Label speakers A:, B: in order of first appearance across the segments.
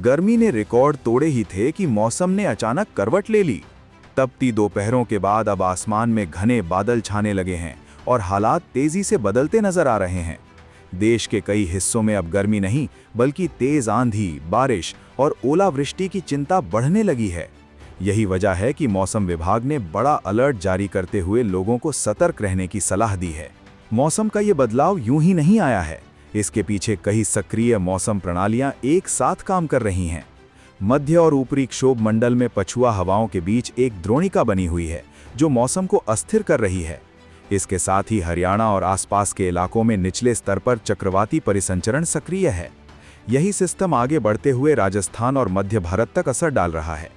A: गर्मी ने रिकॉर्ड तोड़े ही थे कि मौसम ने अचानक करवट ले ली। तपती दोपहरों के बाद अब आसमान में घने बादल छाने लगे हैं और हालात तेजी से बदलते नजर आ रहे हैं। देश के कई हिस्सों में अब गर्मी नहीं बल्कि तेज आंधी, बारिश और ओलावृष्टि की चिंता बढ़ने लगी है। यही वजह है कि मौसम विभाग ने बड़ा अलर्ट जारी करते हुए लोगों को सतर्क रहने की सलाह दी है। मौसम का ये बदलाव यूं ही नहीं आया है, इसके पीछे कई सक्रिय मौसम प्रणालियां एक साथ काम कर रही हैं। मध्य और ऊपरी क्षोभ मंडल में पछुआ हवाओं के बीच एक द्रोणिका बनी हुई है जो मौसम को अस्थिर कर रही है। इसके साथ ही हरियाणा और आसपास के इलाकों में निचले स्तर पर चक्रवाती परिसंचरण सक्रिय है। यही सिस्टम आगे बढ़ते हुए राजस्थान और मध्य भारत तक असर डाल रहा है।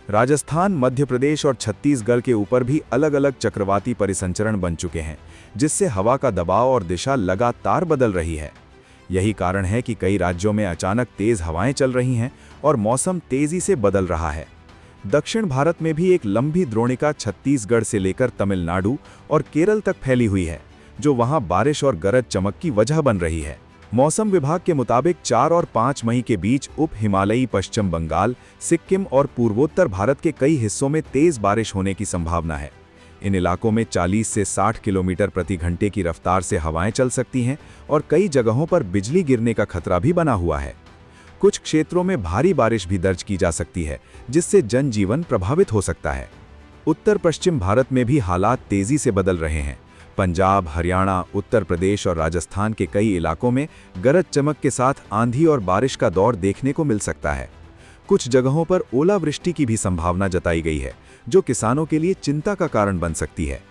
A: राजस्थान, मध्य प्रदेश और छत्तीसगढ़ के ऊपर भी अलग अलग चक्रवाती परिसंचरण बन चुके हैं, जिससे हवा का दबाव और दिशा लगातार बदल रही है। यही कारण है कि कई राज्यों में अचानक तेज हवाएं चल रही हैं और मौसम तेजी से बदल रहा है। दक्षिण भारत में भी एक लंबी द्रोणिका छत्तीसगढ़ से लेकर तमिलनाडु और केरल तक फैली हुई है, जो वहां बारिश और गरज चमक की वजह बन रही है। मौसम विभाग के मुताबिक 4 और 5 मई के बीच उप हिमालयी पश्चिम बंगाल, सिक्किम और पूर्वोत्तर भारत के कई हिस्सों में तेज बारिश होने की संभावना है। इन इलाकों में 40 से 60 किलोमीटर प्रति घंटे की रफ्तार से हवाएं चल सकती हैं और कई जगहों पर बिजली गिरने का खतरा भी बना हुआ है। कुछ क्षेत्रों में भारी बारिश भी दर्ज की जा सकती है, जिससे जनजीवन प्रभावित हो सकता है। उत्तर पश्चिम भारत में भी हालात तेजी से बदल रहे हैं। पंजाब, हरियाणा, उत्तर प्रदेश और राजस्थान के कई इलाकों में गरज चमक के साथ आंधी और बारिश का दौर देखने को मिल सकता है। कुछ जगहों पर ओलावृष्टि की भी संभावना जताई गई है, जो किसानों के लिए चिंता का कारण बन सकती है।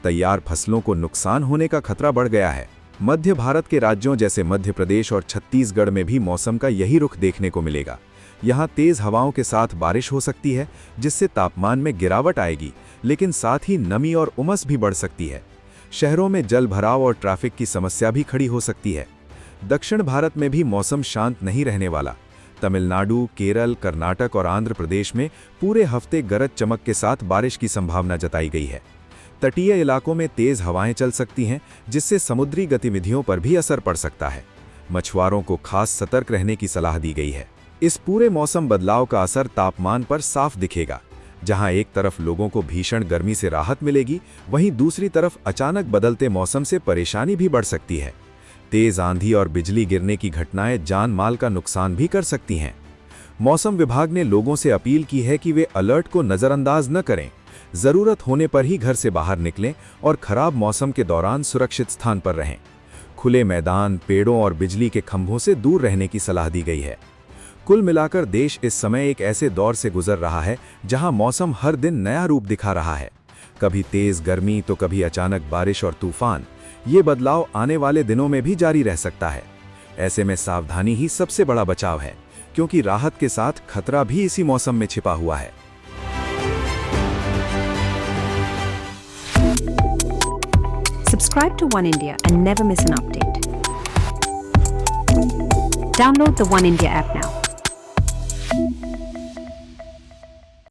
A: तैयार फसलों को नुकसान होने का खतरा बढ़ गया है। मध्य भारत के राज्यों जैसे मध्य प्रदेश और छत्तीसगढ़ में भी मौसम का यही रुख देखने को मिलेगा। यहाँ तेज हवाओं के साथ बारिश हो सकती है, जिससे तापमान में गिरावट आएगी, लेकिन साथ ही नमी और उमस भी बढ़ सकती है। शहरों में जल भराव और ट्रैफिक की समस्या भी खड़ी हो सकती है। दक्षिण भारत में भी मौसम शांत नहीं रहने वाला। तमिलनाडु, केरल, कर्नाटक और आंध्र प्रदेश में पूरे हफ्ते गरज चमक के साथ बारिश की संभावना जताई गई है। तटीय इलाकों में तेज हवाएं चल सकती हैं, जिससे समुद्री गतिविधियों पर भी असर पड़ सकता है। मछुआरों को खास सतर्क रहने की सलाह दी गई है। इस पूरे मौसम बदलाव का असर तापमान पर साफ दिखेगा। जहां एक तरफ लोगों को भीषण गर्मी से राहत मिलेगी, वहीं दूसरी तरफ अचानक बदलते मौसम से परेशानी भी बढ़ सकती है। तेज आंधी और बिजली गिरने की घटनाएं जान माल का नुकसान भी कर सकती हैं। मौसम विभाग ने लोगों से अपील की है कि वे अलर्ट को नजरअंदाज न करें, जरूरत होने पर ही घर से बाहर निकलें और खराब मौसम के दौरान सुरक्षित स्थान पर रहें। खुले मैदान, पेड़ों और बिजली के खंभों से दूर रहने की सलाह दी गई है। कुल मिलाकर देश इस समय एक ऐसे दौर से गुजर रहा है जहां मौसम हर दिन नया रूप दिखा रहा है। कभी तेज गर्मी तो कभी अचानक बारिश और तूफान। ये बदलाव आने वाले दिनों में भी जारी रह सकता है। ऐसे में सावधानी ही सबसे बड़ा बचाव है, क्योंकि राहत के साथ खतरा भी इसी मौसम में छिपा हुआ है।
B: Subscribe to One India and never miss an update. Download the One India app now.